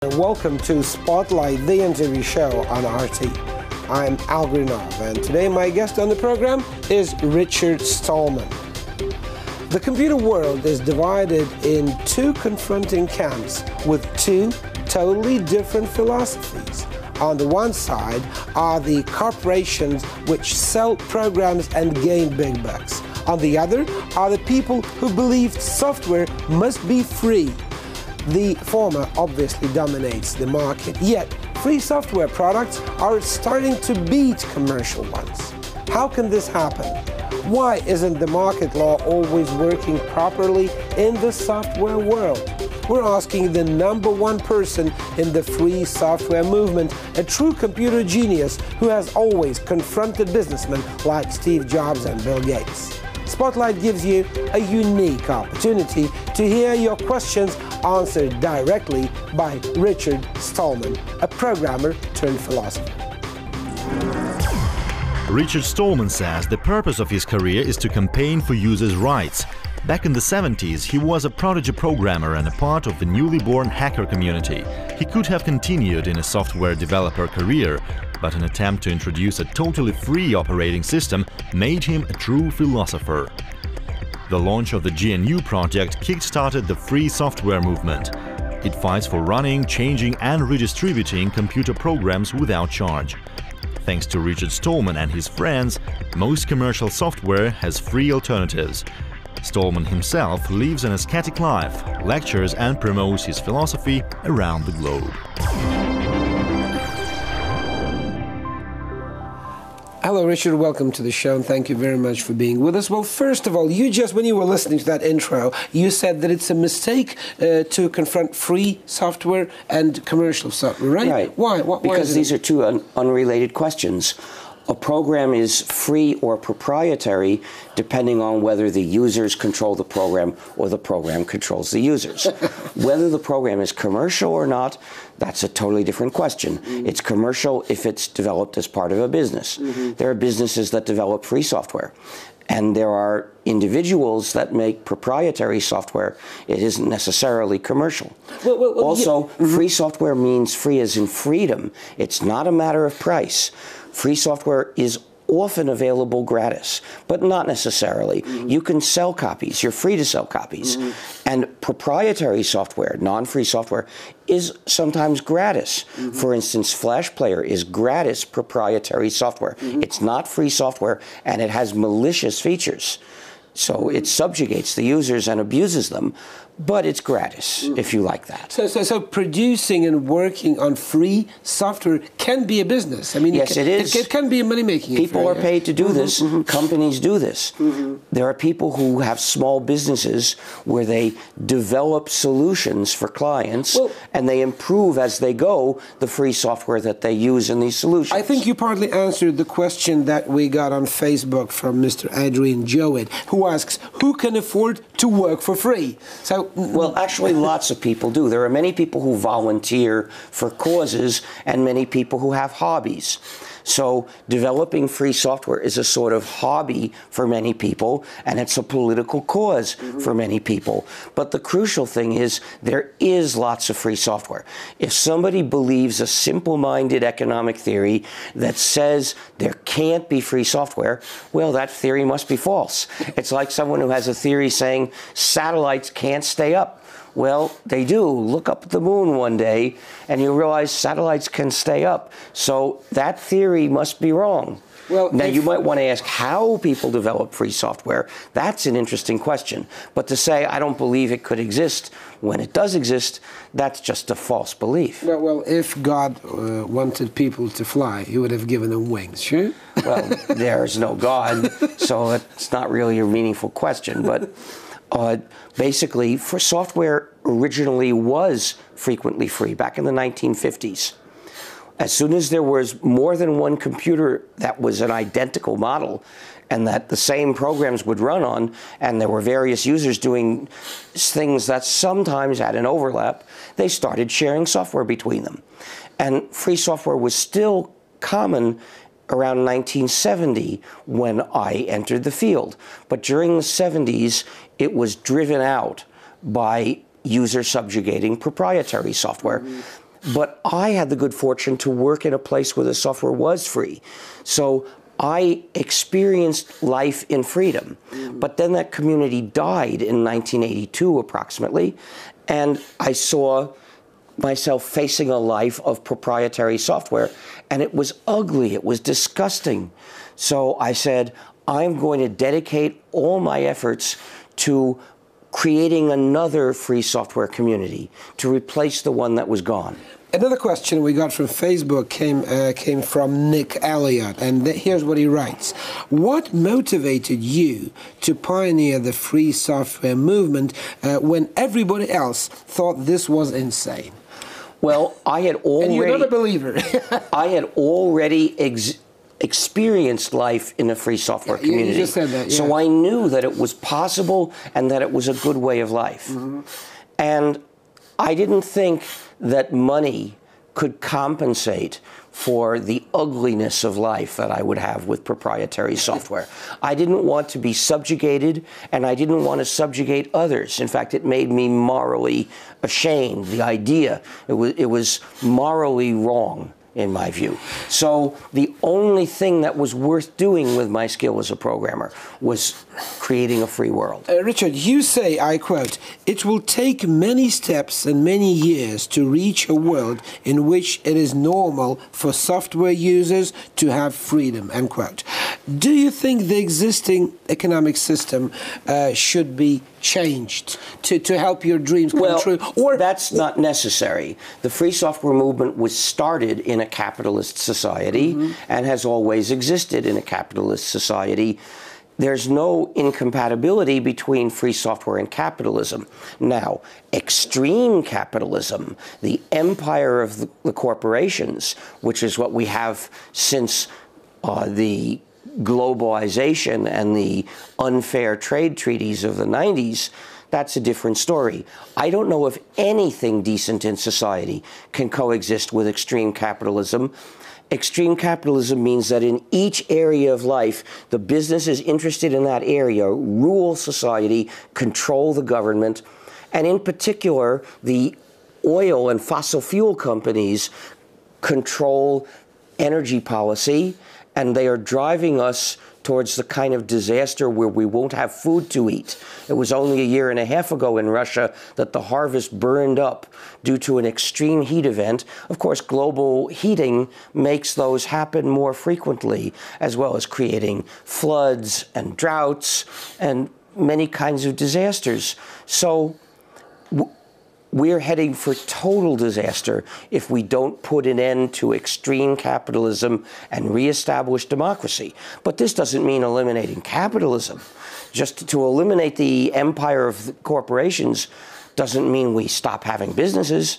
Welcome to Spotlight, the interview show on RT. I'm Al Grinov, and today my guest on the program is Richard Stallman. The computer world is divided in two confronting camps with two totally different philosophies. On the one side are the corporations which sell programs and gain big bucks. On the other are the people who believe software must be free. The former obviously dominates the market, yet free software products are starting to beat commercial ones. How can this happen? Why isn't the market law always working properly in the software world? We're asking the #1 person in the free software movement, a true computer genius who has always confronted businessmen like Steve Jobs and Bill Gates. Spotlight gives you a unique opportunity to hear your questions answered directly by Richard Stallman, a programmer turned philosopher. Richard Stallman says the purpose of his career is to campaign for users' rights. Back in the 70s, he was a prodigy programmer and a part of the newly born hacker community. He could have continued in a software developer career, but an attempt to introduce a totally free operating system made him a true philosopher. The launch of the GNU project kick-started the free software movement. It fights for running, changing and redistributing computer programs without charge. Thanks to Richard Stallman and his friends, most commercial software has free alternatives. Stallman himself lives an ascetic life, lectures and promotes his philosophy around the globe. Hello, Richard. Welcome to the show, and thank you very much for being with us. Well, first of all, when you were listening to that intro, you said that it's a mistake to confront free software and commercial software, right? Right. Why? Because these are two unrelated questions. A program is free or proprietary depending on whether the users control the program or the program controls the users. Whether the program is commercial or not, that's a totally different question. It's commercial if it's developed as part of a business. There are businesses that develop free software. And there are individuals that make proprietary software. It isn't necessarily commercial. Also, free software means free as in freedom. It's not a matter of price. Free software is often available gratis, but not necessarily. You can sell copies. You're free to sell copies. And proprietary software, non-free software, is sometimes gratis. For instance, Flash Player is gratis proprietary software. It's not free software, and it has malicious features. So it subjugates the users and abuses them, but it's gratis, if you like that. So producing and working on free software can be a business. I mean, yes, it is. It can be a money-making. People are paid to do this. Companies do this. There are people who have small businesses where they develop solutions for clients, and they improve as they go the free software that they use in these solutions. I think you partly answered the question that we got on Facebook from Mr. Adrian Jowett, who asks, who can afford to work for free? So, well, actually, lots of people do. There are many people who volunteer for causes and many people who have hobbies. So developing free software is a sort of hobby for many people, and it's a political cause for many people. But the crucial thing is there is lots of free software. If somebody believes a simple-minded economic theory that says there can't be free software, well, that theory must be false. It's like someone who has a theory saying satellites can't stay up. Well, they do. Look up at the moon one day, and you realize satellites can stay up. So that theory must be wrong. Well, now, you might want to ask how people develop free software. That's an interesting question. But to say, I don't believe it could exist when it does exist, that's just a false belief. Well, if God wanted people to fly, he would have given them wings, sure? Well, there's no God, so it's not really a meaningful question. But basically, for software originally was frequently free back in the 1950s. As soon as there was more than one computer that was an identical model and that the same programs would run on, and there were various users doing things that sometimes had an overlap, they started sharing software between them. And free software was still common around 1970 when I entered the field. But during the 70s, it was driven out by user subjugating proprietary software. But I had the good fortune to work in a place where the software was free. So I experienced life in freedom. But then that community died in 1982 approximately, and I saw myself facing a life of proprietary software, and it was ugly, it was disgusting. So I said, I'm going to dedicate all my efforts to creating another free software community to replace the one that was gone. Another question we got from Facebook came from Nick Elliott, and here's what he writes. What motivated you to pioneer the free software movement when everybody else thought this was insane? Well, I had already... And you're not a believer. I had already experienced life in a free software community. You just said that, yeah. So I knew that it was possible and that it was a good way of life. Mm-hmm. And I didn't think that money could compensate for the ugliness of life that I would have with proprietary software. I didn't want to be subjugated, and I didn't want to subjugate others. In fact, it made me morally ashamed, the idea. It was morally wrong, in my view. So the only thing that was worth doing with my skill as a programmer was creating a free world. Richard, you say, I quote, "It will take many steps and many years to reach a world in which it is normal for software users to have freedom," end quote. Do you think the existing economic system should be changed to help your dreams come true? Or that's not necessary. The free software movement was started in a capitalist society and has always existed in a capitalist society. There's no incompatibility between free software and capitalism. Now, extreme capitalism, the empire of the corporations, which is what we have since the globalization and the unfair trade treaties of the 90s, that's a different story. I don't know if anything decent in society can coexist with extreme capitalism. Extreme capitalism means that in each area of life, the businesses interested in that area rule society, control the government, and in particular, the oil and fossil fuel companies control energy policy, and they are driving us towards the kind of disaster where we won't have food to eat. It was only a year and a half ago in Russia that the harvest burned up due to an extreme heat event. Of course, global heating makes those happen more frequently, as well as creating floods and droughts and many kinds of disasters. So we're heading for total disaster if we don't put an end to extreme capitalism and reestablish democracy. But this doesn't mean eliminating capitalism. Just to eliminate the empire of the corporations doesn't mean we stop having businesses.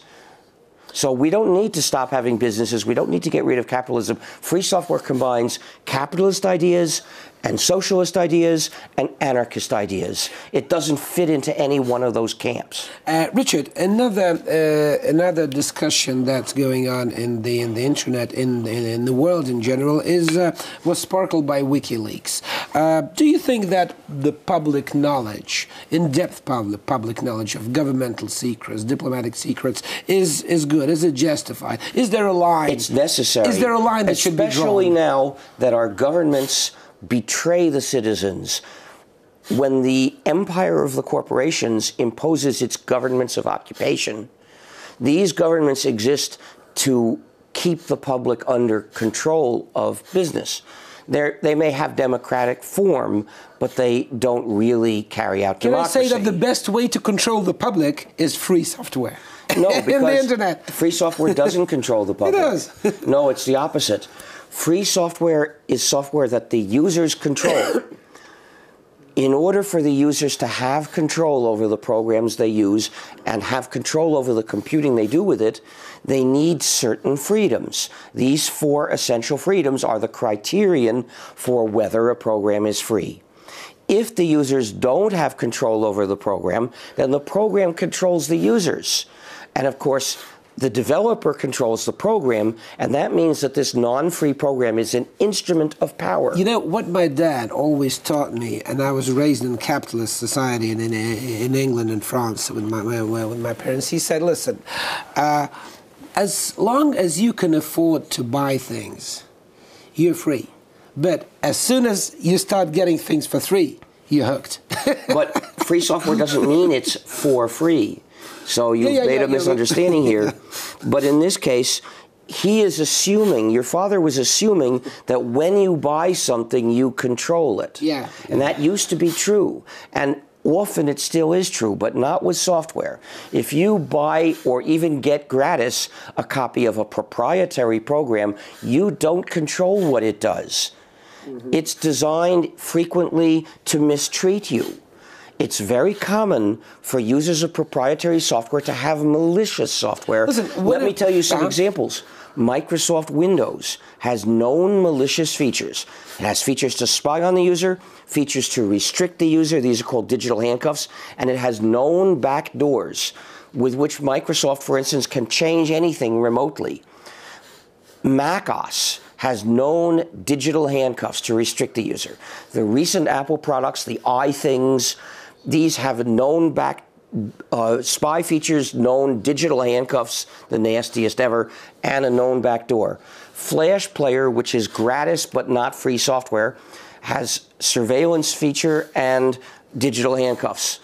So we don't need to stop having businesses. We don't need to get rid of capitalism. Free software combines capitalist ideas and socialist ideas and anarchist ideas. It doesn't fit into any one of those camps. Richard, another discussion that's going on in the internet, in the world in general, was sparkled by WikiLeaks. Do you think that the public knowledge, in-depth public knowledge of governmental secrets, diplomatic secrets, is good? Is it justified? Is there a line? It's necessary. Is there a line that should be drawn? Especially now that our governments betray the citizens. When the empire of the corporations imposes its governments of occupation, these governments exist to keep the public under control of business. They may have democratic form, but they don't really carry out democracy. Can I say that the best way to control the public is free software? No, because in the internet. Free software doesn't control the public. It does. No, it's the opposite. Free software is software that the users control. In order for the users to have control over the programs they use and have control over the computing they do with it, they need certain freedoms. These 4 essential freedoms are the criterion for whether a program is free. If the users don't have control over the program, then the program controls the users. And of course, the developer controls the program, and that means that this non-free program is an instrument of power. You know, what my dad always taught me, and I was raised in a capitalist society in England and France with my parents, he said, listen, as long as you can afford to buy things, you're free. But as soon as you start getting things for free, you're hooked. But free software doesn't mean it's for free. So you've made a misunderstanding here. But in this case, he is assuming, your father was assuming that when you buy something, you control it. Yeah. And that used to be true. And often it still is true, but not with software. If you buy or even get gratis a copy of a proprietary program, you don't control what it does. Mm-hmm. It's designed frequently to mistreat you. It's very common for users of proprietary software to have malicious software. Listen, let me tell you some examples. Microsoft Windows has known malicious features. It has features to spy on the user, features to restrict the user. These are called digital handcuffs. And it has known backdoors with which Microsoft, for instance, can change anything remotely. macOS has known digital handcuffs to restrict the user. The recent Apple products, the iThings, these have known spy features, known digital handcuffs, the nastiest ever, and a known backdoor. Flash Player, which is gratis but not free software, has surveillance feature and digital handcuffs.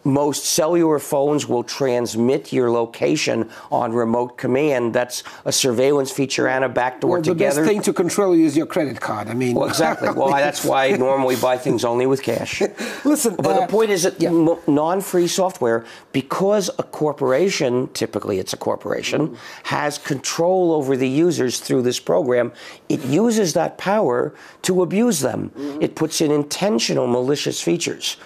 Most cellular phones will transmit your location on remote command. That's a surveillance feature and a backdoor together. The best thing to control you is your credit card. I mean, well, exactly. Well, that's why I normally buy things only with cash. Listen, but the point is that non-free software, because a corporation, typically it's a corporation, has control over the users through this program, it uses that power to abuse them. It puts in intentional malicious features.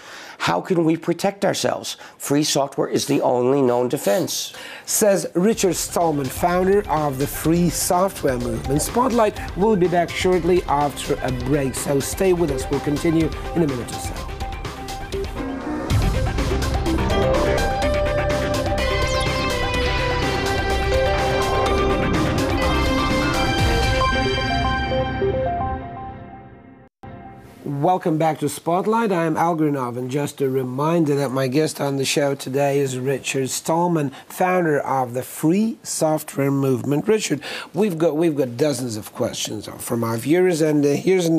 How can we protect ourselves? Free software is the only known defense. Says Richard Stallman, founder of the free software movement. Spotlight will be back shortly after a break, so stay with us. We'll continue in a minute or so. Welcome back to Spotlight. I am Al Grinov, and just a reminder that my guest on the show today is Richard Stallman, founder of the free software movement. Richard, we've got dozens of questions from our viewers, and here's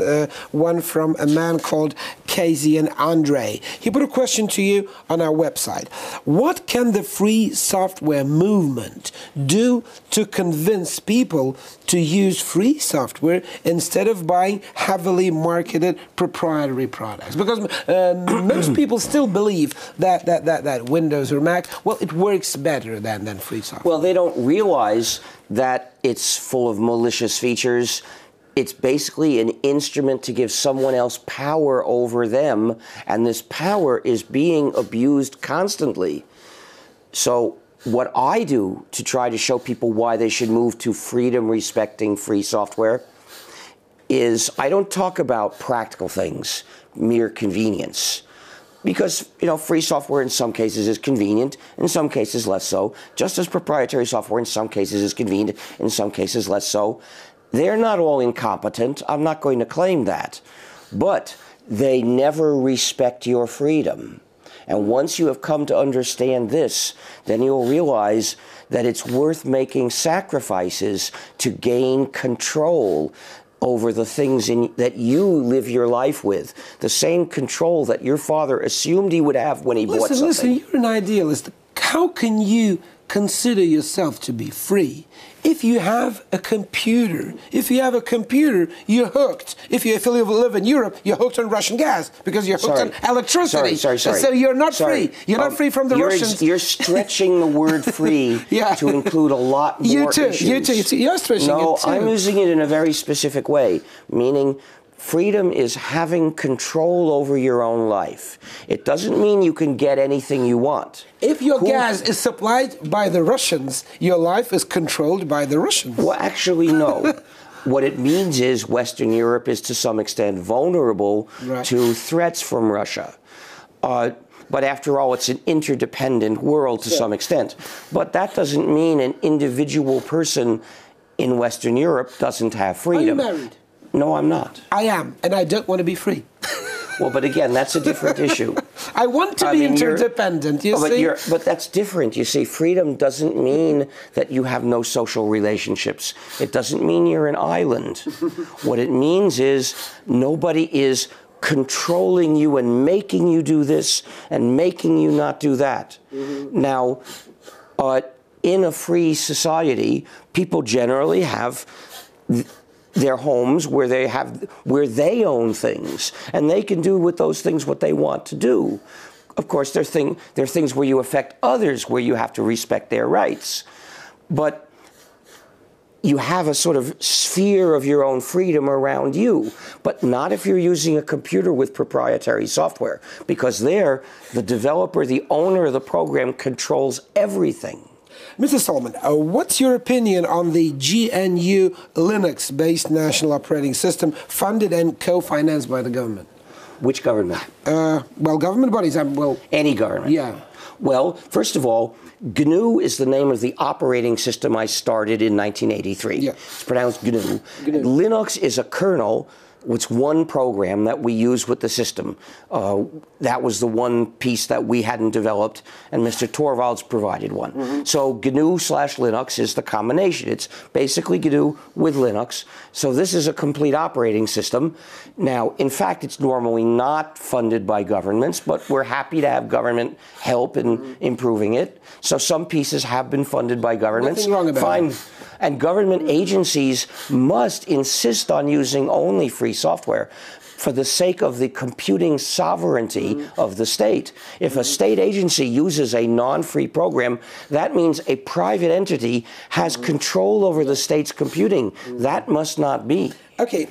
one from a man called Casey and Andre. He put a question to you on our website. What can the free software movement do to convince people to use free software instead of buying heavily marketed proprietary products? Because most people still believe that Windows or Mac, well, it works better than free software. Well, they don't realize that it's full of malicious features. It's basically an instrument to give someone else power over them, and this power is being abused constantly. So what I do to try to show people why they should move to freedom-respecting free software is I don't talk about practical things, mere convenience. Because, free software in some cases is convenient, in some cases less so. Just as proprietary software in some cases is convenient, in some cases less so. They're not all incompetent. I'm not going to claim that. But they never respect your freedom. And once you have come to understand this, then you'll realize that it's worth making sacrifices to gain control over the things that you live your life with. The same control that your father assumed he would have when he bought something. Listen, you're an idealist. How can you consider yourself to be free if you have a computer? If you have a computer, you're hooked. If you live in Europe, you're hooked on Russian gas because you're hooked on electricity. Sorry. So you're not free. You're not free from the Russians. You're stretching the word free to include a lot more issues. You too. You're stretching it too. No, I'm using it in a very specific way, meaning freedom is having control over your own life. It doesn't mean you can get anything you want. If your gas is supplied by the Russians, your life is controlled by the Russians. Well, actually, no. What it means is Western Europe is to some extent vulnerable to threats from Russia. But after all, it's an interdependent world to some extent. But that doesn't mean an individual person in Western Europe doesn't have freedom. Are you married? No, I'm not. I am, and I don't want to be free. Well, but again, that's a different issue. I want to be interdependent, you see? But that's different. You see, freedom doesn't mean that you have no social relationships. It doesn't mean you're an island. What it means is nobody is controlling you and making you do this and making you not do that. Now, in a free society, people generally have their homes where they own things, and they can do with those things what they want to do. Of course, there are things where you affect others, where you have to respect their rights, but you have a sort of sphere of your own freedom around you, but not if you're using a computer with proprietary software, because there, the developer, the owner of the program, controls everything. Mr. Stallman, what's your opinion on the GNU Linux-based national operating system funded and co-financed by the government? Which government? Well, government bodies. Any government. Yeah. Well, first of all, GNU is the name of the operating system I started in 1983. Yeah. It's pronounced GNU. Linux is a kernel. It's one program that we use with the system. That was the one piece that we hadn't developed, and Mr. Torvalds provided one. So GNU/Linux is the combination. It's basically GNU with Linux. So this is a complete operating system. Now, in fact, it's normally not funded by governments, but we're happy to have government help in improving it. So some pieces have been funded by governments. Nothing wrong about it. And government agencies must insist on using only free software for the sake of the computing sovereignty of the state. If a state agency uses a non-free program, that means a private entity has control over the state's computing. That must not be. Okay,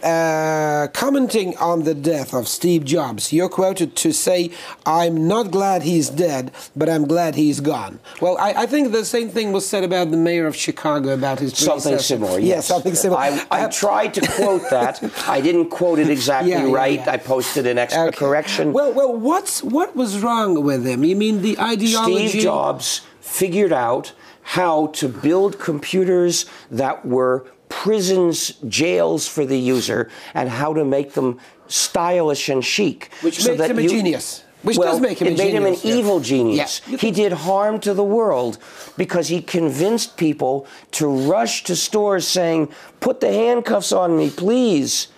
commenting on the death of Steve Jobs, you're quoted to say, "I'm not glad he's dead, but I'm glad he's gone." Well, I think the same thing was said about the mayor of Chicago, about his Something similar, yes. Yeah, something similar. I tried to quote that. I didn't quote it exactly right. I posted an extra correction. Well, what was wrong with him? You mean the ideology? Steve Jobs figured out how to build computers that were prisons, jails for the user, and how to make them stylish and chic. Which makes him a genius. Which does make him a genius. It made him an evil genius. Yeah. He did harm to the world because he convinced people to rush to stores saying, "Put the handcuffs on me, please."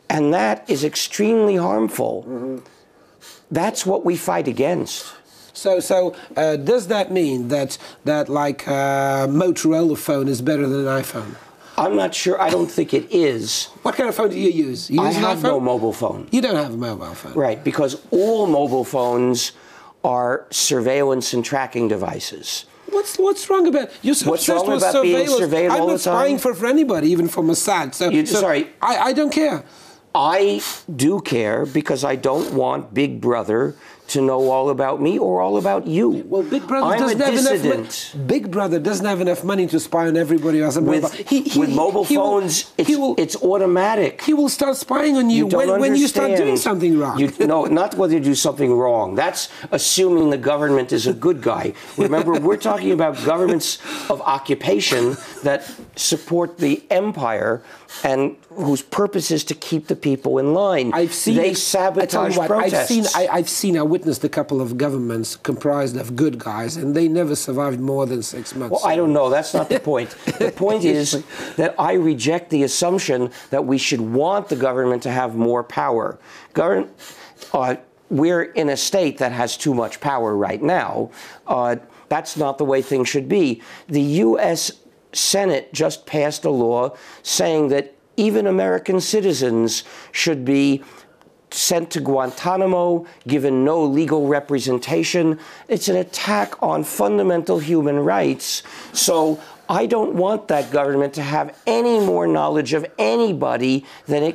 And that is extremely harmful. That's what we fight against. So does that mean that like a Motorola phone is better than an iPhone? I'm not sure. I don't think it is. What kind of phone do you use? You use I have an iPhone? no mobile phone. You don't have a mobile phone. Right, because all mobile phones are surveillance and tracking devices. What's wrong about you're so What's wrong about being surveilled all the time? I'm not spying for anybody, even for Mossad. Sorry. I don't care. I do care because I don't want Big Brother to know all about me or all about you. Well, Big Brother doesn't have enough money. Big Brother doesn't have enough money to spy on everybody else. With mobile phones, it's automatic. He will start spying on you when you start doing something wrong. No, not whether you do something wrong. That's assuming the government is a good guy. Remember, we're talking about governments of occupation that support the empire and whose purpose is to keep the people in line. They sabotage protests. I witnessed a couple of governments comprised of good guys, and they never survived more than 6 months. Well, I don't know. That's not the point. The point is that I reject the assumption that we should want the government to have more power. We're in a state that has too much power right now. That's not the way things should be. The U.S. Senate just passed a law saying that even American citizens should be sent to Guantanamo, given no legal representation. It's an attack on fundamental human rights. So I don't want that government to have any more knowledge of anybody than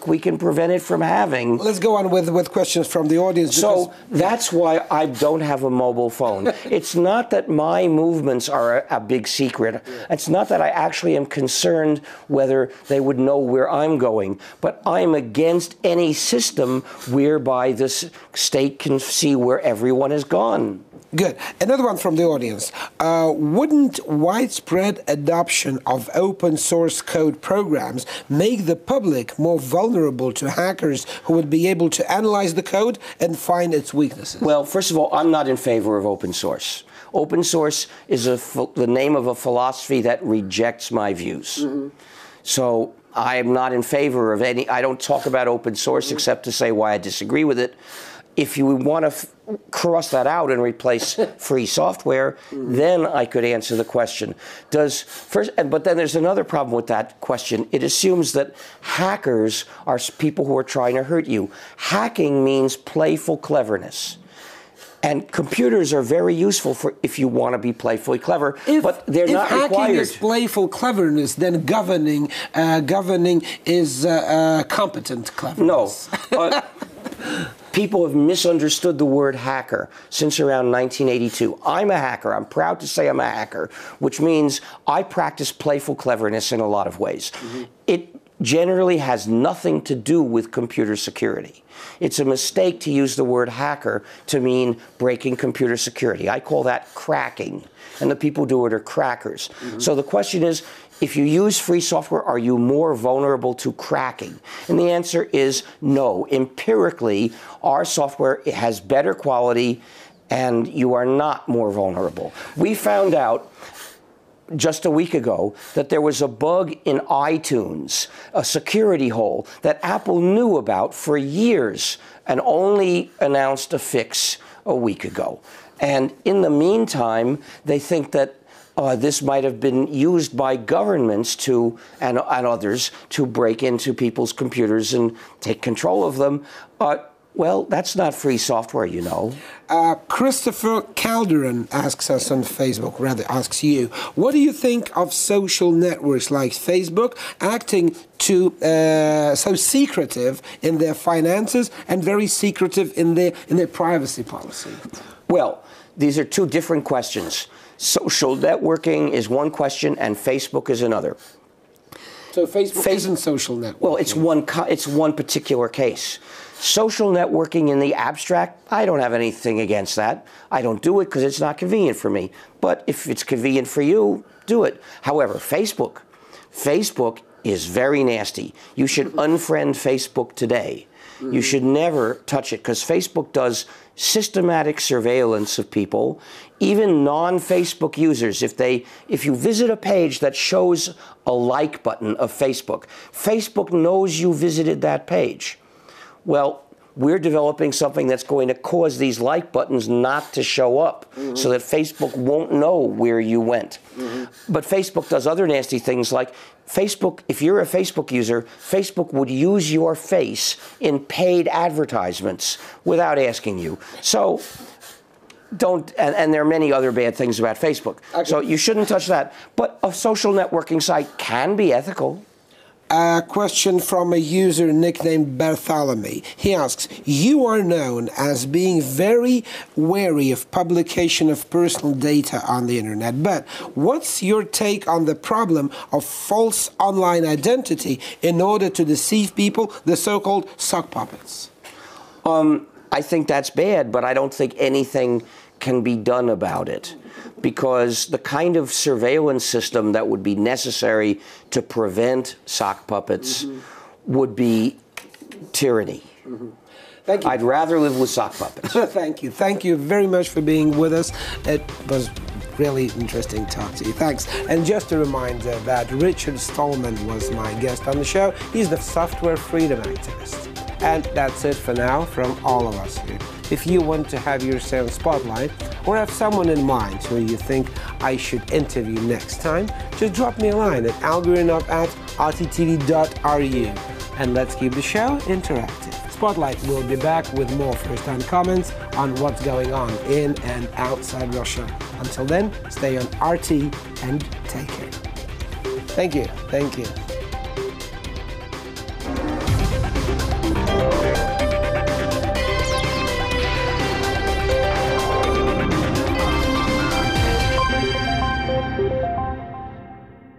we can prevent it from having. Let's go on with questions from the audience. So that's why I don't have a mobile phone. It's not that my movements are a big secret. It's not that I actually am concerned whether they would know where I'm going. But I'm against any system whereby this state can see where everyone has gone. Good. Another one from the audience. Wouldn't white widespread adoption of open source code programs make the public more vulnerable to hackers who would be able to analyze the code and find its weaknesses? Well, first of all, I'm not in favor of open source. Open source is the name of a philosophy that rejects my views. Mm-hmm. So I am not in favor of any. I don't talk about open source except to say why I disagree with it. If you want to cross that out and replace free software, then I could answer the question. But then there's another problem with that question. It assumes that hackers are people who are trying to hurt you. Hacking means playful cleverness. And computers are very useful for if you want to be playfully clever, but they're not required. If hacking is playful cleverness, then governing is competent cleverness. No. People have misunderstood the word hacker since around 1982. I'm a hacker. I'm proud to say I'm a hacker, which means I practice playful cleverness in a lot of ways. Mm-hmm. It generally has nothing to do with computer security. It's a mistake to use the word hacker to mean breaking computer security. I call that cracking, and the people who do it are crackers. Mm-hmm. So the question is, if you use free software, are you more vulnerable to cracking? And the answer is no. Empirically, our software has better quality, and you are not more vulnerable. We found out just a week ago that there was a bug in iTunes, a security hole that Apple knew about for years and only announced a fix a week ago. And in the meantime, they think that this might have been used by governments and others to break into people's computers and take control of them. Well, that's not free software, you know. Christopher Calderon asks us on Facebook, rather asks you, what do you think of social networks like Facebook acting so secretive in their finances and very secretive in their privacy policy? Well, these are two different questions. Social networking is one question, and Facebook is another. So Facebook isn't social networking. Well, it's one particular case. Social networking in the abstract, I don't have anything against that. I don't do it because it's not convenient for me. But if it's convenient for you, do it. However, Facebook is very nasty. You should unfriend Facebook today. You should never touch it because Facebook does systematic surveillance of people, even non-Facebook users. If you visit a page that shows a like button of Facebook, Facebook knows you visited that page. Well, we're developing something that's going to cause these like buttons not to show up so that Facebook won't know where you went. But Facebook does other nasty things like Facebook, if you're a Facebook user, Facebook would use your face in paid advertisements without asking you. So and there are many other bad things about Facebook. Okay. So you shouldn't touch that. But a social networking site can be ethical. A question from a user nicknamed Bartholomew. He asks, you are known as being very wary of publication of personal data on the internet, but what's your take on the problem of false online identity in order to deceive people, the so-called sock puppets? I think that's bad, but I don't think anything can be done about it, because the kind of surveillance system that would be necessary to prevent sock puppets would be tyranny. Thank you. I'd rather live with sock puppets. Thank you. Thank you very much for being with us. It was really interesting to talk to you. Thanks. And just a reminder that Richard Stallman was my guest on the show. He's the software freedom activist. And that's it for now from all of us here. If you want to have yourself spotlight or have someone in mind who you think I should interview next time, just drop me a line at algorithm@rttv.ru and let's keep the show interactive. Spotlight will be back with more first-hand comments on what's going on in and outside Russia. Until then, stay on RT and take care. Thank you. Thank you.